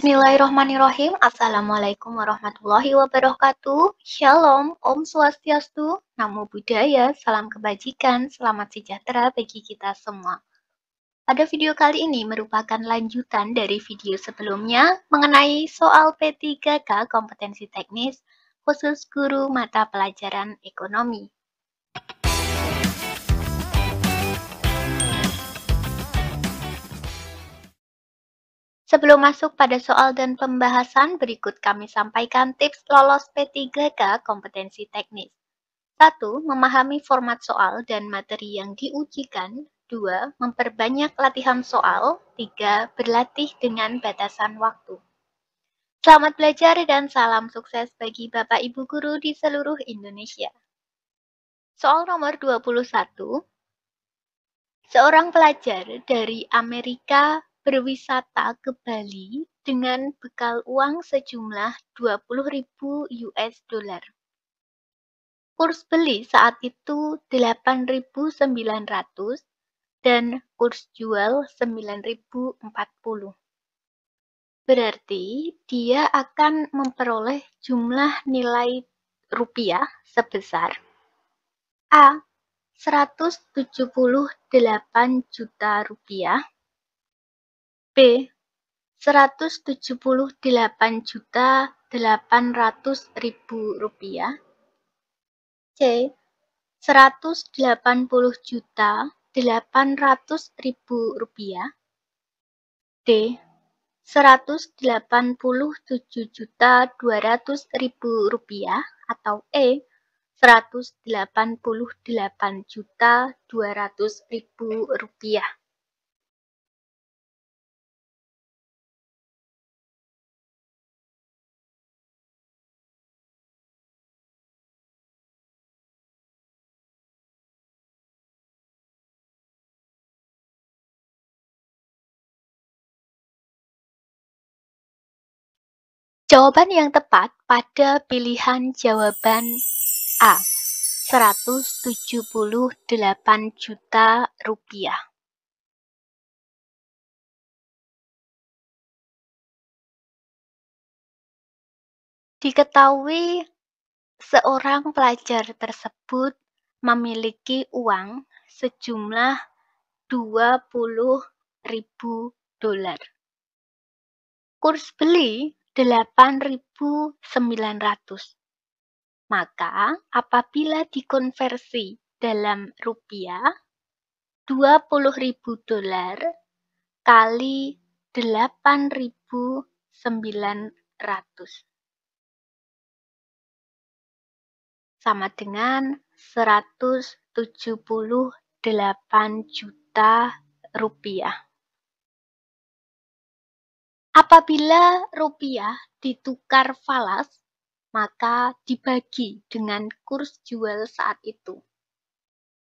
Bismillahirrohmanirrohim. Assalamualaikum warahmatullahi wabarakatuh. Shalom, Om Swastiastu, Namo Buddhaya, salam kebajikan, selamat sejahtera bagi kita semua. Pada video kali ini merupakan lanjutan dari video sebelumnya mengenai soal P3K kompetensi teknis khusus guru mata pelajaran ekonomi. Sebelum masuk pada soal dan pembahasan, berikut kami sampaikan tips lolos P3K kompetensi teknis. 1. Memahami format soal dan materi yang diujikan. 2. Memperbanyak latihan soal. 3. Berlatih dengan batasan waktu. Selamat belajar dan salam sukses bagi Bapak Ibu Guru di seluruh Indonesia. Soal nomor 21. Seorang pelajar dari Amerika berwisata ke Bali dengan bekal uang sejumlah 20.000 US dollar. Kurs beli saat itu 8.900 dan kurs jual 9.040. Berarti dia akan memperoleh jumlah nilai rupiah sebesar A. 178 juta rupiah, B. 178.800.000 rupiah, C. 180.800.000 rupiah, D. 187.200.000 rupiah, atau E. 188.200.000 rupiah. Jawaban yang tepat pada pilihan jawaban A. 178 juta rupiah. Diketahui seorang pelajar tersebut memiliki uang sejumlah 20.000 dolar. Kurs beli 8.900. Maka apabila dikonversi dalam rupiah, 20.000 dolar kali 8.900 sama dengan 178 juta rupiah. Apabila rupiah ditukar falas, maka dibagi dengan kurs jual saat itu.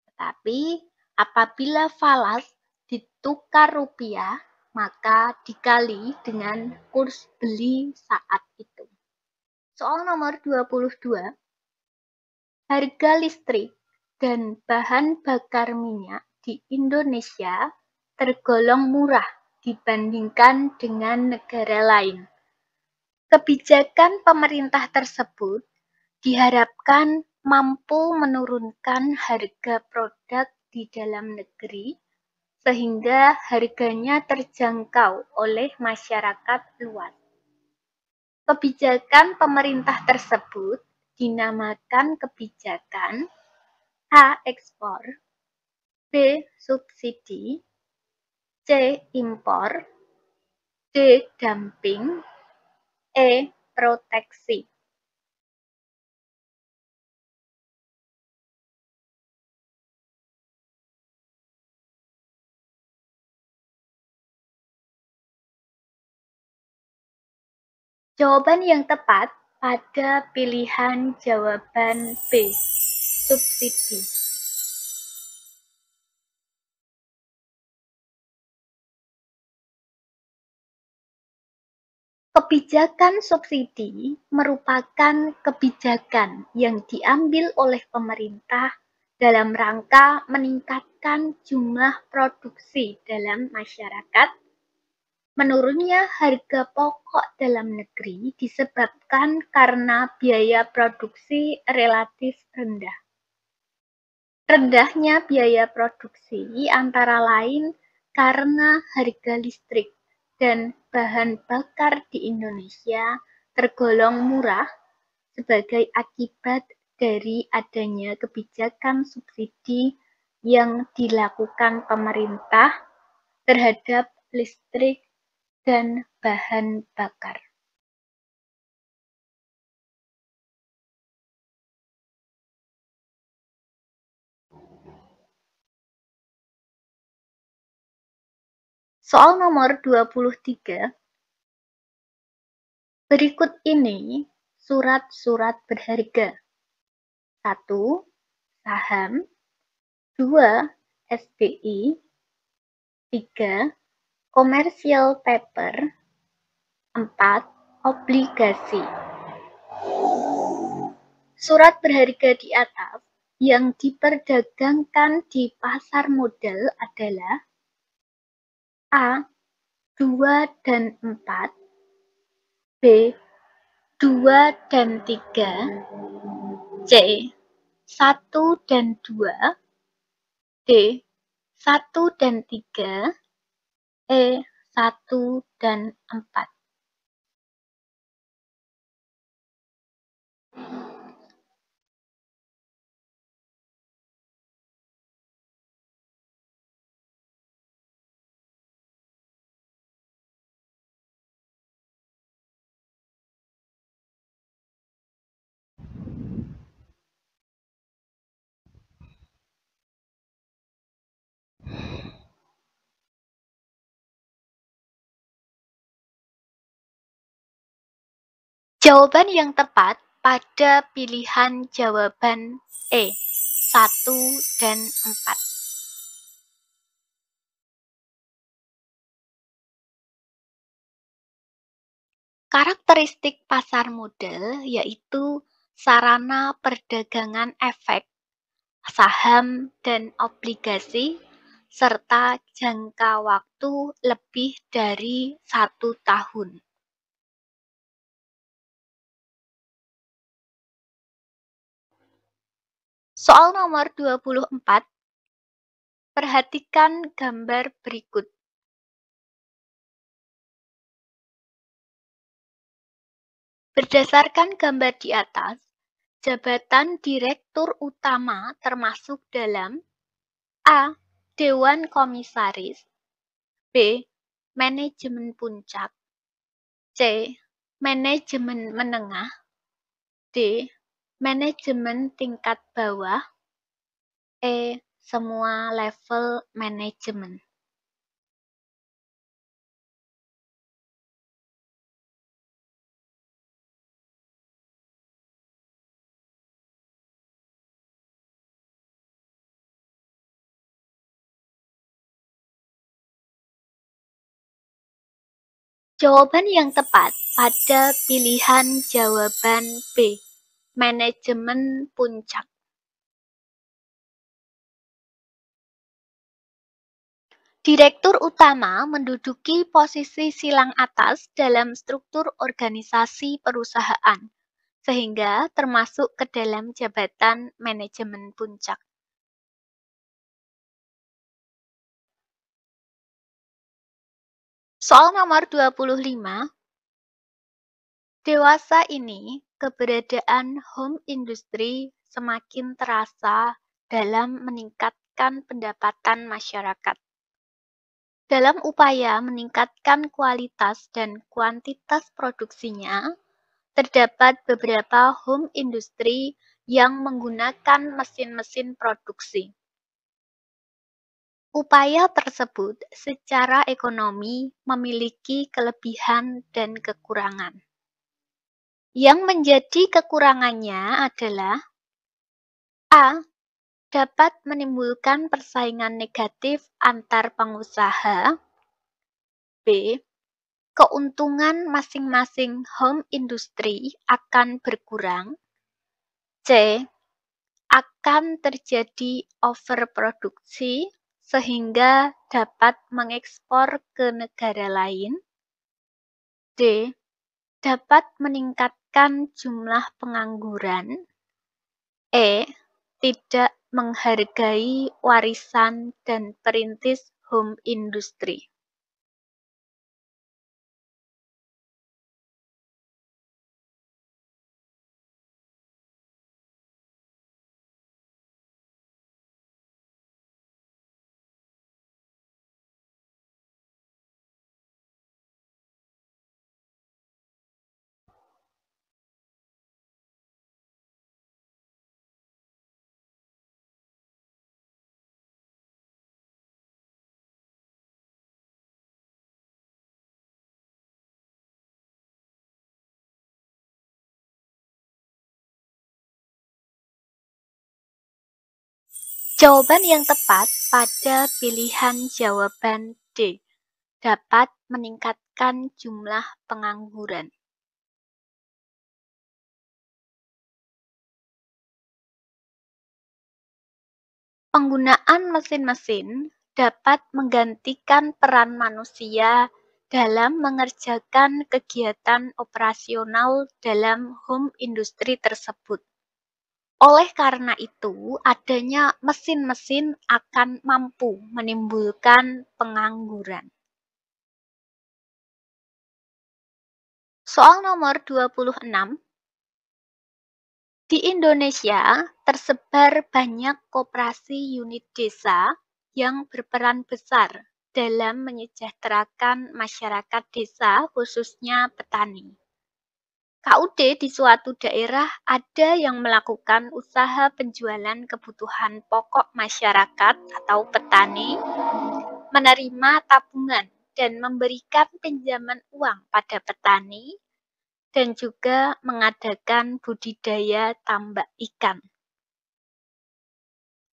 Tetapi apabila falas ditukar rupiah, maka dikali dengan kurs beli saat itu. Soal nomor 22. Harga listrik dan bahan bakar minyak di Indonesia tergolong murah dibandingkan dengan negara lain. Kebijakan pemerintah tersebut diharapkan mampu menurunkan harga produk di dalam negeri sehingga harganya terjangkau oleh masyarakat luas. Kebijakan pemerintah tersebut dinamakan kebijakan A. Ekspor, B. Subsidi, C. Impor, D. Dumping, E. Proteksi. Jawaban yang tepat pada pilihan jawaban B. Subsidi. Kebijakan subsidi merupakan kebijakan yang diambil oleh pemerintah dalam rangka meningkatkan jumlah produksi dalam masyarakat Menurunnya harga pokok dalam negeri disebabkan karena biaya produksi relatif rendah. Rendahnya biaya produksi antara lain karena harga listrik dan bahan bakar di Indonesia tergolong murah sebagai akibat dari adanya kebijakan subsidi yang dilakukan pemerintah terhadap listrik dan bahan bakar. Soal nomor 23, berikut ini surat-surat berharga. 1. Saham. 2. SBI. 3. Commercial paper. 4. Obligasi. Surat berharga di atas yang diperdagangkan di pasar modal adalah A. 2 dan 4, B. 2 dan 3, C. 1 dan 2, D. 1 dan 3, E. 1 dan 4. Jawaban yang tepat pada pilihan jawaban E, 1 dan 4. Karakteristik pasar modal yaitu sarana perdagangan efek, saham dan obligasi, serta jangka waktu lebih dari 1 tahun. Soal nomor 24, perhatikan gambar berikut. Berdasarkan gambar di atas, jabatan direktur utama termasuk dalam A. Dewan Komisaris, B. Manajemen puncak, C. Manajemen menengah, D. Manajemen tingkat bawah, E. Semua level manajemen. Jawaban yang tepat pada pilihan jawaban B, manajemen puncak. Direktur utama menduduki posisi silang atas dalam struktur organisasi perusahaan, sehingga termasuk ke dalam jabatan manajemen puncak. Soal nomor 25. Dewasa ini, keberadaan home industry semakin terasa dalam meningkatkan pendapatan masyarakat. Dalam upaya meningkatkan kualitas dan kuantitas produksinya, terdapat beberapa home industry yang menggunakan mesin-mesin produksi. Upaya tersebut secara ekonomi memiliki kelebihan dan kekurangan. Yang menjadi kekurangannya adalah A. Dapat menimbulkan persaingan negatif antar pengusaha. B. Keuntungan masing-masing home industry akan berkurang. C. Akan terjadi overproduksi sehingga dapat mengekspor ke negara lain. D. Dapat meningkatkan jumlah pengangguran. E. Tidak menghargai warisan dan perintis home industry. Jawaban yang tepat pada pilihan jawaban D. Dapat meningkatkan jumlah pengangguran. Penggunaan mesin-mesin dapat menggantikan peran manusia dalam mengerjakan kegiatan operasional dalam home industry tersebut. Oleh karena itu, adanya mesin-mesin akan mampu menimbulkan pengangguran. Soal nomor 26. Di Indonesia, tersebar banyak koperasi unit desa yang berperan besar dalam menyejahterakan masyarakat desa, khususnya petani. KUD di suatu daerah ada yang melakukan usaha penjualan kebutuhan pokok masyarakat atau petani, menerima tabungan dan memberikan pinjaman uang pada petani, dan juga mengadakan budidaya tambak ikan.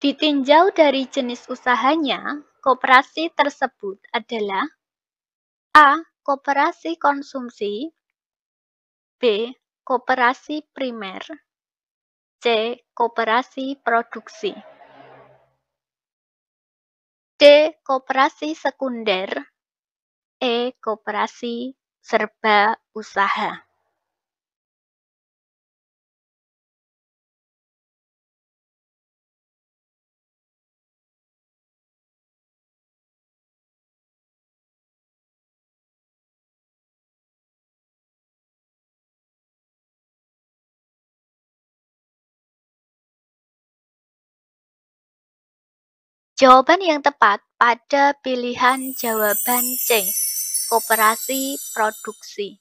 Ditinjau dari jenis usahanya, koperasi tersebut adalah A. Koperasi konsumsi, B. Koperasi primer, C. Koperasi produksi, D. Koperasi sekunder, E. Koperasi serba usaha. Jawaban yang tepat pada pilihan jawaban C. Koperasi produksi.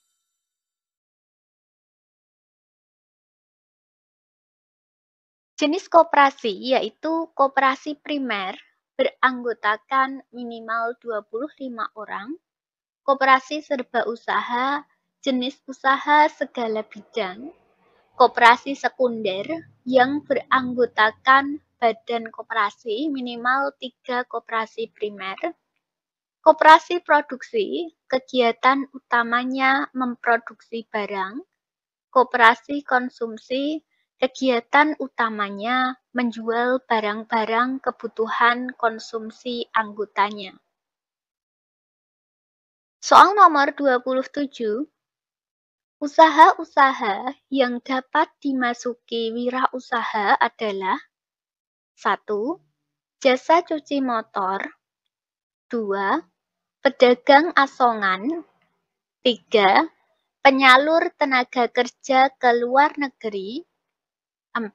Jenis koperasi yaitu koperasi primer beranggotakan minimal 25 orang, koperasi serba usaha, jenis usaha segala bidang, koperasi sekunder yang beranggotakan badan koperasi minimal 3 koperasi primer, koperasi produksi, kegiatan utamanya memproduksi barang, koperasi konsumsi, kegiatan utamanya menjual barang-barang kebutuhan konsumsi anggotanya. Soal nomor 27. Usaha-usaha yang dapat dimasuki wirausaha adalah 1. Jasa cuci motor, 2. Pedagang asongan, 3. Penyalur tenaga kerja ke luar negeri, 4.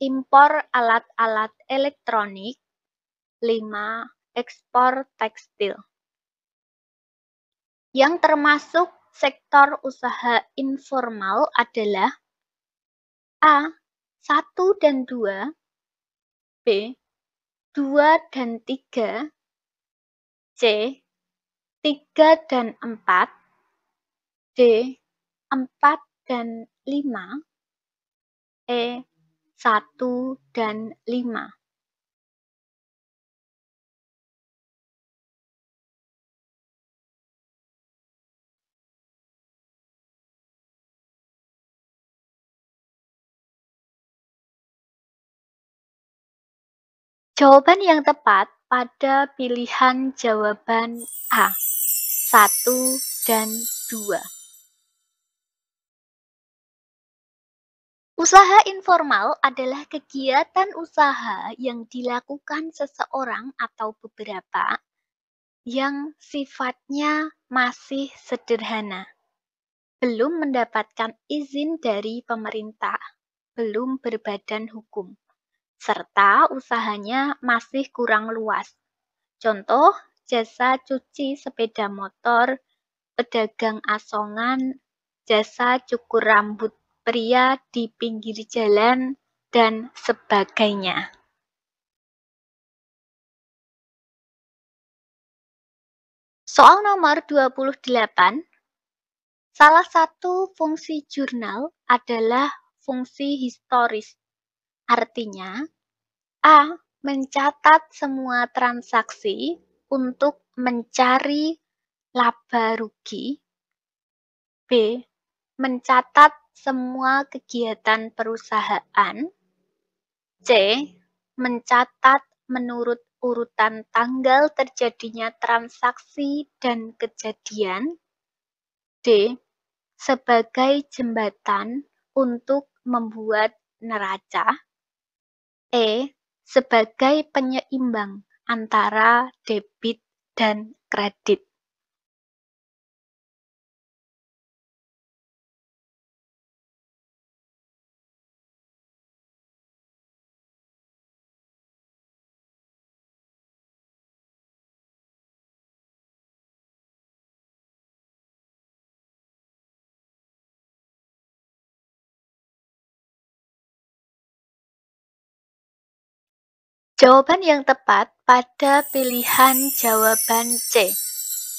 Impor alat-alat elektronik, 5. Ekspor tekstil. Yang termasuk sektor usaha informal adalah A. 1 dan 2, B. 2 dan 3, C. 3 dan 4, D. 4 dan 5, E. 1 dan 5. Jawaban yang tepat pada pilihan jawaban A, 1 dan 2. Usaha informal adalah kegiatan usaha yang dilakukan seseorang atau beberapa yang sifatnya masih sederhana, belum mendapatkan izin dari pemerintah, belum berbadan hukum, serta usahanya masih kurang luas. Contoh, jasa cuci sepeda motor, pedagang asongan, jasa cukur rambut pria di pinggir jalan, dan sebagainya. Soal nomor 28, salah satu fungsi jurnal adalah fungsi historis. Artinya, A. Mencatat semua transaksi untuk mencari laba rugi. B. Mencatat semua kegiatan perusahaan. C. Mencatat menurut urutan tanggal terjadinya transaksi dan kejadian. D. Sebagai jembatan untuk membuat neraca. E. Sebagai penyeimbang antara debit dan kredit. Jawaban yang tepat pada pilihan jawaban C.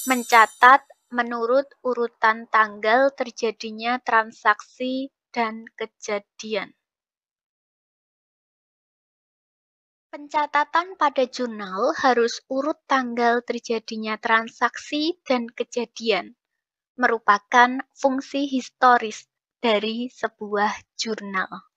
Mencatat menurut urutan tanggal terjadinya transaksi dan kejadian. Pencatatan pada jurnal harus urut tanggal terjadinya transaksi dan kejadian, merupakan fungsi historis dari sebuah jurnal.